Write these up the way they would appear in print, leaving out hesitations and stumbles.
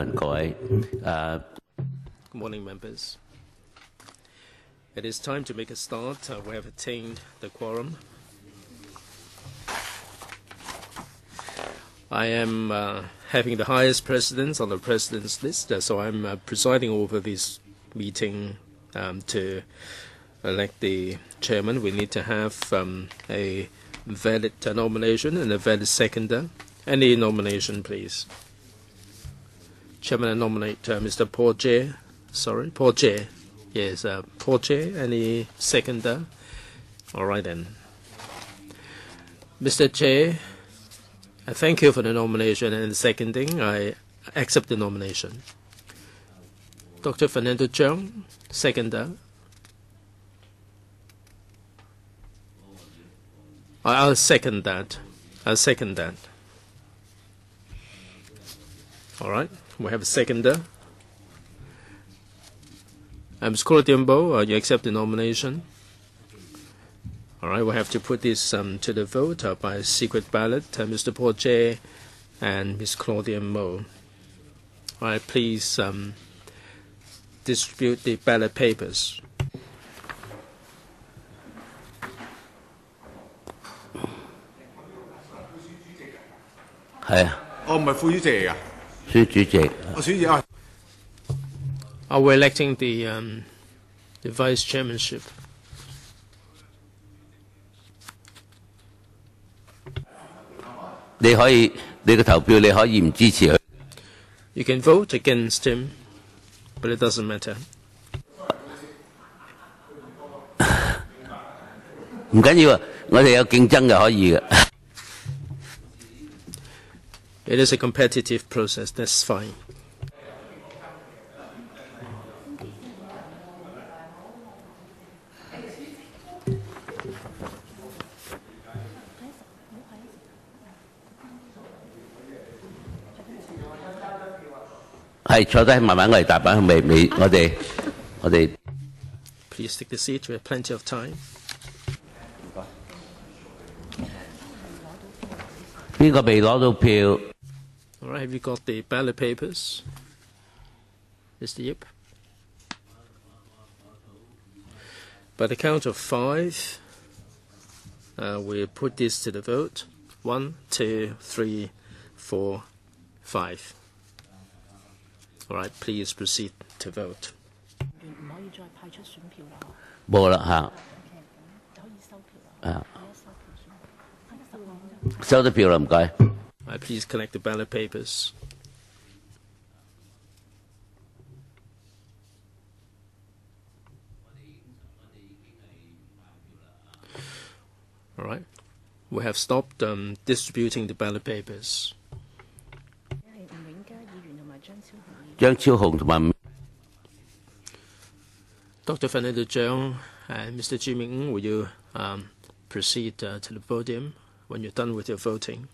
Good morning, members. It is time to make a start. We have attained the quorum. I am having the highest precedence on the president's list, so I'm presiding over this meeting to elect the chairman. We need to have a valid nomination and a valid seconder. Any nomination, please. Chairman, I nominate Mr. Paul Jay. Sorry, Paul Jay. Yes, Paul Jay. Any seconder? All right then. Mr. Jay, I thank you for the nomination and the seconding. I accept the nomination. Dr. Fernando Cheung, seconder. I'll second that. I'll second that. All right. We have a seconder. Ms. Claudiumbo, you accept the nomination? All right, we have to put this to the vote by secret ballot. Mr. Paul Jay and Ms. Claudiumbo. All right, please distribute the ballot papers. Are we electing the vice chairmanship? You can vote against him, but it doesn't matter. It is a competitive process. That's fine. Please take the seat. We have plenty of time. All right, have you got the ballot papers? Mr. Yip? By the count of 5, we'll put this to the vote. 1, 2, 3, 4, 5. All right, please proceed to vote. Please collect the ballot papers. All right, we have stopped distributing the ballot papers. Dr. Fernando Cheung and Mr. Ji Ming, will you proceed to the podium when you're done with your voting?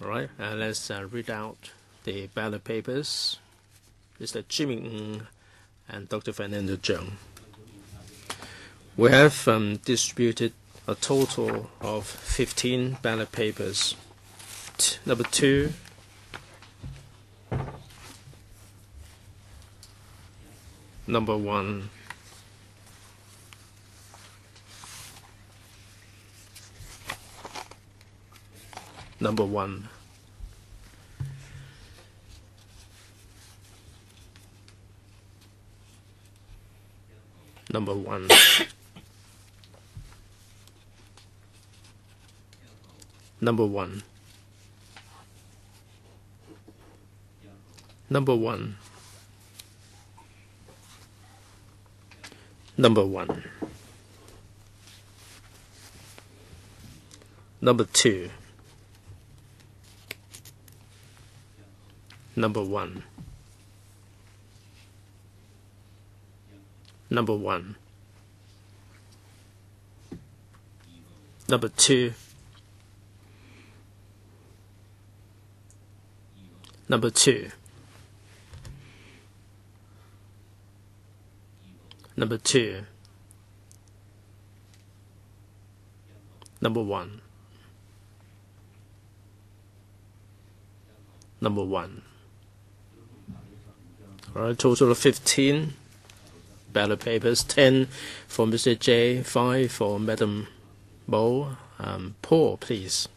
All right, let's read out the ballot papers. Mr. Ji Ming and Dr. Fernando Cheung. We have distributed a total of 15 ballot papers. Number 2, number 1, number 1, number 1, number 1, number 1, number 1. Number 2. Number 1. Number 1. Number 2. Number 2. Number 2. Number 1. Number 1. All right, total of 15 ballot papers, 10 for Mr. J, 5 for Madam Mo. Paul, please.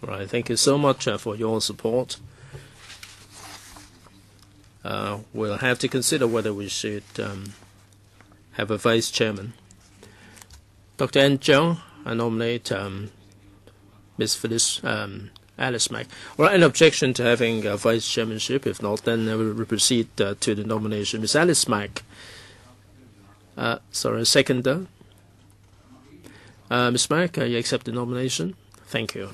Right, thank you so much for your support. We'll have to consider whether we should have a vice chairman. Dr. N. Zhang, I nominate Ms. Phyllis Alice Mack. All right, an objection to having a vice chairmanship? If not, then we'll proceed to the nomination. Ms. Alice Mack. Seconder. Ms. Mack, you accept the nomination? Thank you.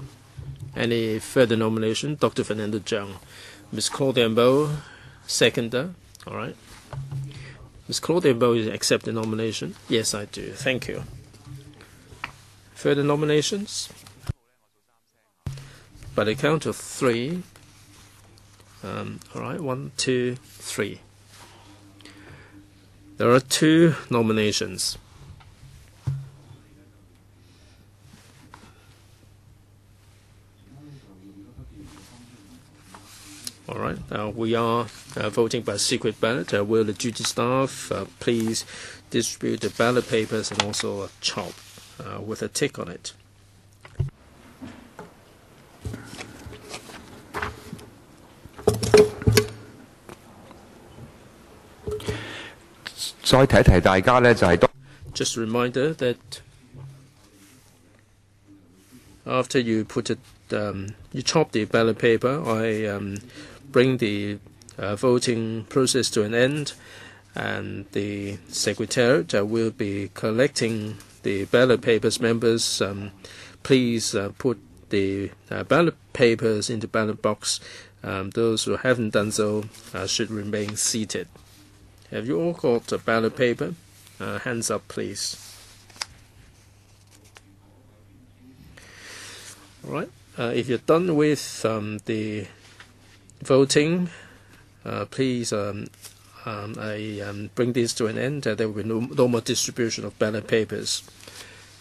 Any further nomination? Dr. Fernando Zhang. Ms. Claudia Mbo, seconder. All right. Ms. Claudia Mbo, you accept the nomination? Yes, I do. Thank you. Further nominations? By the count of 3. All right, 1, 2, 3. There are 2 nominations. All right, we are voting by secret ballot. Will the duty staff please distribute the ballot papers and also a chop with a tick on it? Just a reminder that after you put it, you chop the ballot paper, I bring the voting process to an end, and the Secretariat will be collecting the ballot papers. Members, please put the ballot papers in the ballot box. Those who haven't done so should remain seated. Have you all got a ballot paper? Hands up, please. All right. If you're done with the voting, please I bring this to an end. There will be no more distribution of ballot papers.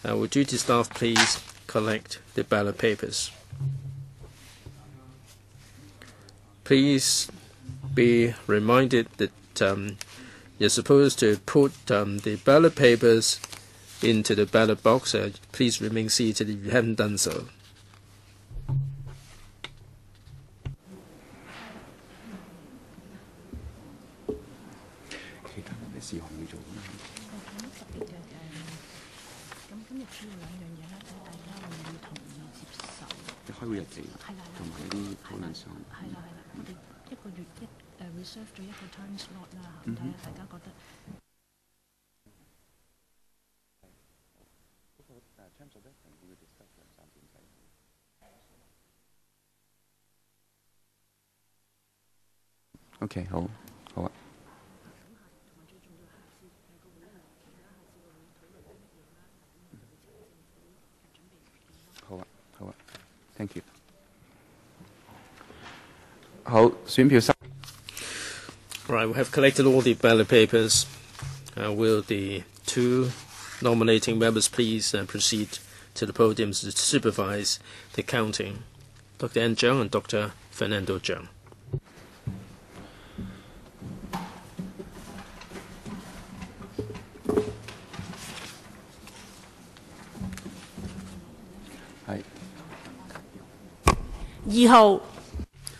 Will duty staff please collect the ballot papers? Please be reminded that you're supposed to put the ballot papers into the ballot box. Please remain seated if you haven't done so. OK， 好，好啊。好啊，好啊 ，thank you。好，選票收。Right, we have collected all the ballot papers. Will the 2 nominating members please proceed to the podium to supervise the counting? Dr. N. Zhang and Dr. Fernando Zhang.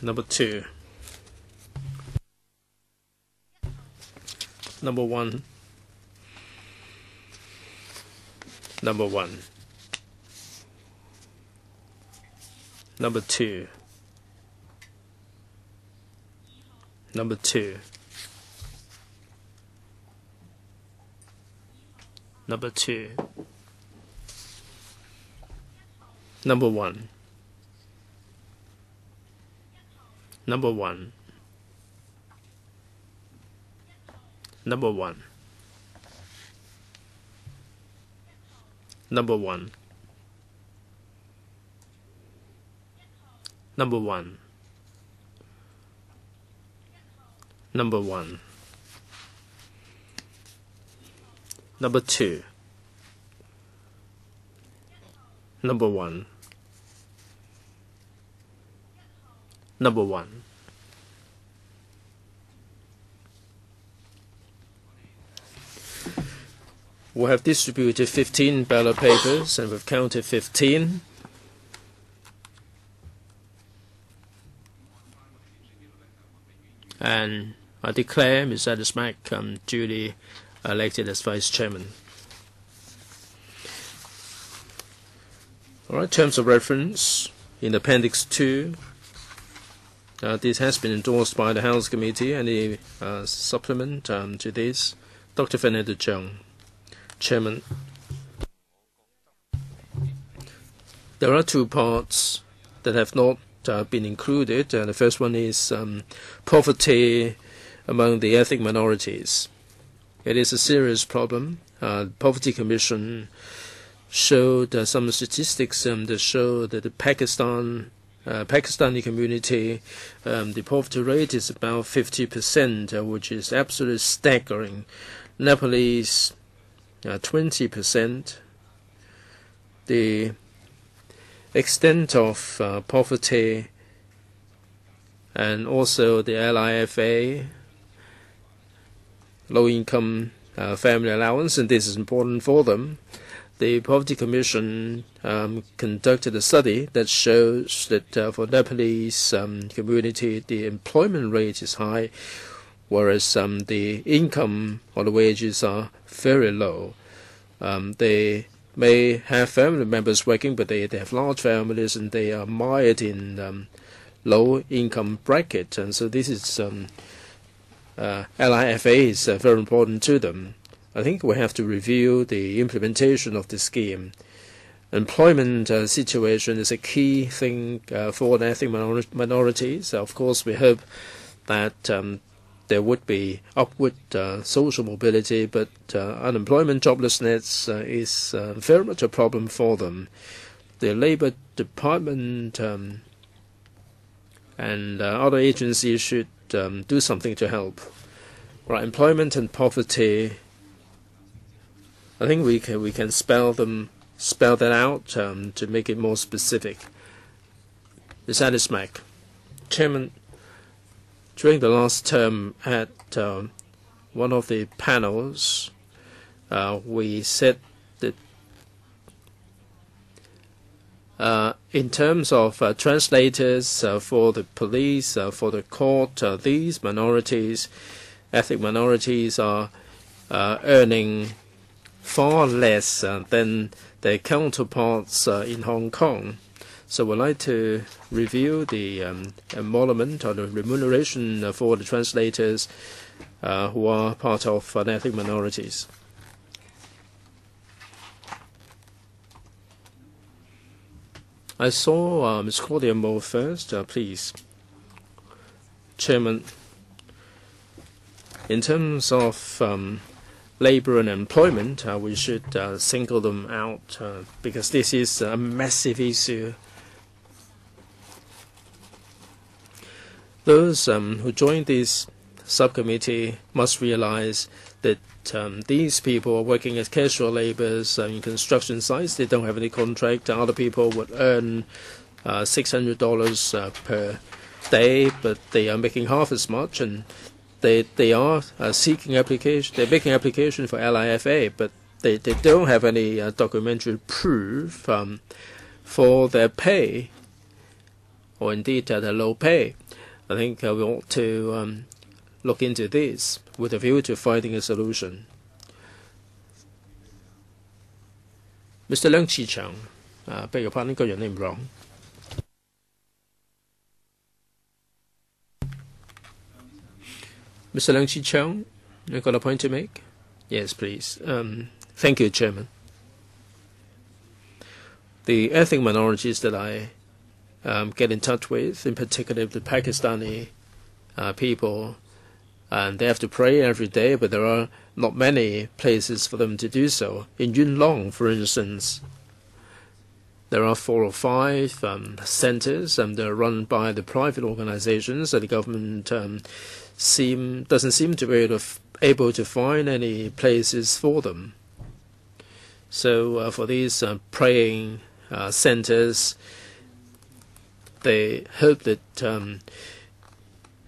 Number 2. Number 1. Number 1. Number 2. Number 2. Number 2. Number 1. Number 1. Number 1. Number 1. Number 1. Number 1. Number 2. Number 1. Number 1. We have distributed 15 ballot papers and we've counted 15. And I declare Ms. Alice Mack duly elected as Vice Chairman. All right, terms of reference in Appendix 2. This has been endorsed by the House Committee. Any supplement to this? Dr. Fernando Cheung, Chairman. There are two parts that have not been included. The first one is poverty among the ethnic minorities. It is a serious problem. Poverty Commission showed some statistics that show that the Pakistani community, the poverty rate is about 50%, which is absolutely staggering. Nepalese, 20%. The extent of poverty and also the LIFA, low-income family allowance, and this is important for them. The Poverty Commission conducted a study that shows that for Nepalese community, the employment rate is high, whereas the income or the wages are very low. They may have family members working, but they have large families and they are mired in low-income bracket, and so this is LIFA is very important to them. I think we have to review the implementation of the scheme. Employment situation is a key thing for the ethnic minorities. Of course, we hope that there would be upward social mobility, but unemployment, joblessness is very much a problem for them. The Labour Department and other agencies should do something to help. Right, employment and poverty, I think we can spell that out to make it more specific. Ms. Alice Mack, Chairman, during the last term at one of the panels, we said that in terms of translators for the police, for the court, these minorities, ethnic minorities, are earning far less than their counterparts in Hong Kong. So we'd like to review the emolument or the remuneration for the translators who are part of ethnic minorities. I saw Ms. Claudia Mo first, please. Chairman, in terms of labor and employment, we should single them out because this is a massive issue. Those who join this subcommittee must realize that these people are working as casual laborers in construction sites. They don't have any contract. Other people would earn $600 per day, but they are making half as much, and they are seeking application. They're making application for LIFA, but they don't have any documentary proof for their pay, or indeed their low pay. I think we ought to look into this with a view to finding a solution. Mr. Leung Chi-chang, beg your pardon, got your name wrong. Mr. Leung Chi-chang, you got a point to make? Yes, please. Thank you, Chairman. The ethnic minorities that I get in touch with, in particular the Pakistani people, and they have to pray every day, but there are not many places for them to do so. In Yuen Long, for instance, there are 4 or 5 centers, and they're run by the private organizations, and the government doesn't seem to be able to find any places for them. So for these praying centers, they hope that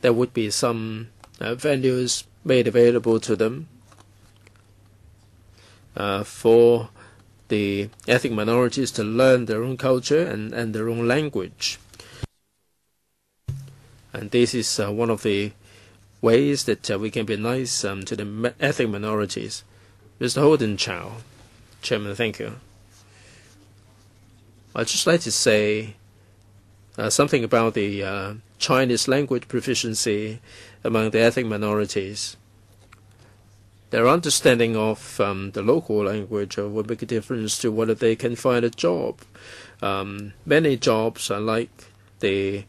there would be some venues made available to them for the ethnic minorities to learn their own culture and their own language. And this is one of the ways that we can be nice to the ethnic minorities. Mr. Holden Chow. Chairman, thank you. I'd just like to say something about the Chinese language proficiency among the ethnic minorities. Their understanding of the local language will make a difference to whether they can find a job. Many jobs are like the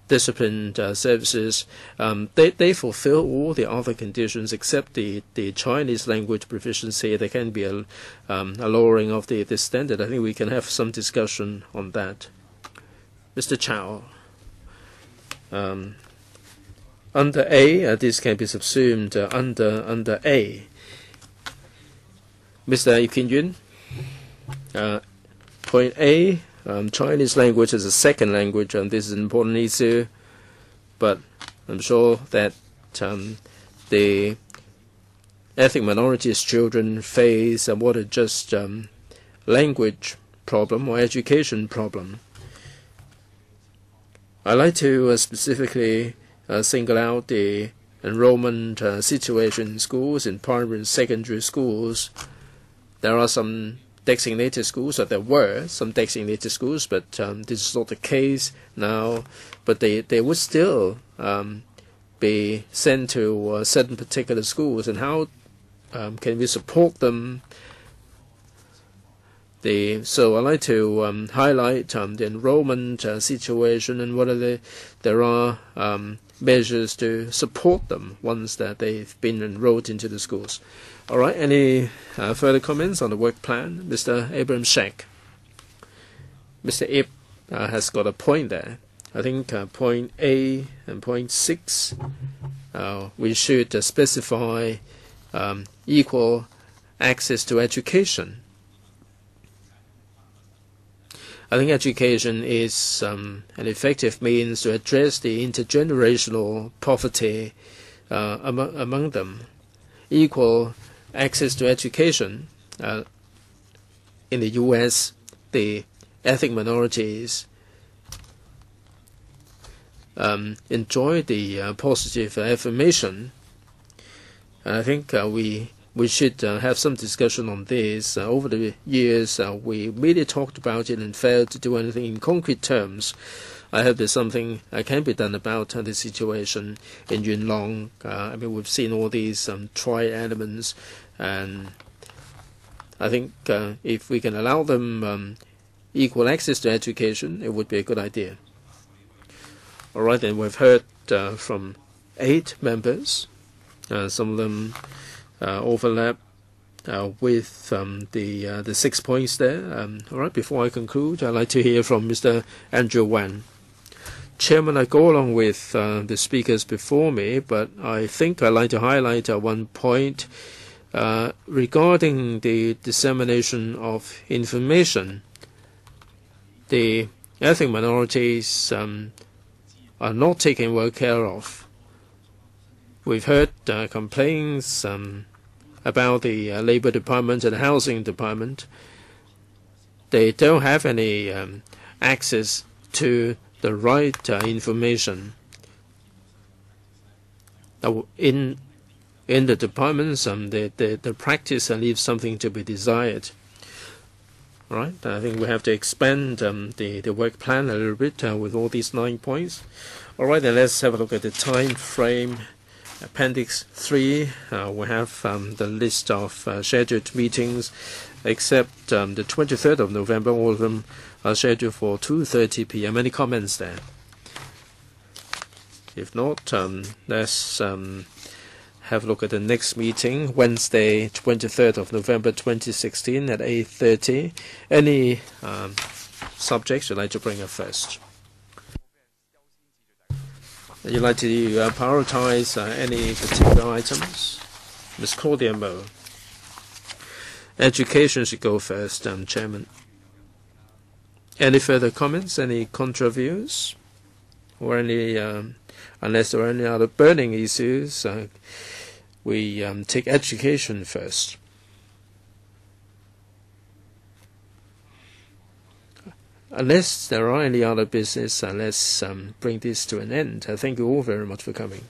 disciplined services. They fulfill all the other conditions except the Chinese language proficiency. There can be a lowering of the standard. I think we can have some discussion on that. Mr. Chow. Under A, this can be subsumed under A. Mr. Kim Yun, point A, Chinese language as a second language, and this is an important issue, but I'm sure that the ethnic minorities' children face what a just language problem or education problem. I'd like to specifically single out the enrollment situation in schools, in primary and secondary schools. There are some designated schools, or there were some designated schools, but this is not the case now. But they would still be sent to certain particular schools, and how can we support them? So I'd like to highlight the enrollment situation and whether there are measures to support them once that they've been enrolled into the schools. All right, any further comments on the work plan? Mr. Abraham Sheck. Mr. Ip has got a point there. I think point A and point 6, we should specify equal access to education. I think education is an effective means to address the intergenerational poverty among them. Equal access to education. In the U.S., the ethnic minorities enjoy the positive affirmation. And I think we should have some discussion on this. Over the years, we really talked about it and failed to do anything in concrete terms. I hope there's something can be done about the situation in Yuen Long. I mean, we've seen all these tri-elements, and I think if we can allow them equal access to education, it would be a good idea. All right, then we've heard from 8 members. Some of them overlap with the 6 points there. All right, before I conclude, I'd like to hear from Mr. Andrew Wan. Chairman, I go along with the speakers before me, but I think I'd like to highlight one point regarding the dissemination of information. The ethnic minorities are not taken well care of. We've heard complaints about the Labor Department and the Housing Department. They don't have any access to the right information. In the departments, the practice leaves something to be desired. Right, I think we have to expand the work plan a little bit with all these 9 points. All right, then let's have a look at the time frame. Appendix 3, we have the list of scheduled meetings, except the 23rd of November. All of them are scheduled for 2:30 p.m. Any comments there? If not, let's have a look at the next meeting, Wednesday, 23rd of November 2016 at 8:30. Any subjects you'd like to bring up first? You'd like to prioritize any particular items? Ms. Claudia Mo. Education should go first, Chairman. Any further comments? Any contra views? Or any, unless there are any other burning issues, we take education first. Unless there are any other business, let's bring this to an end. Thank you all very much for coming.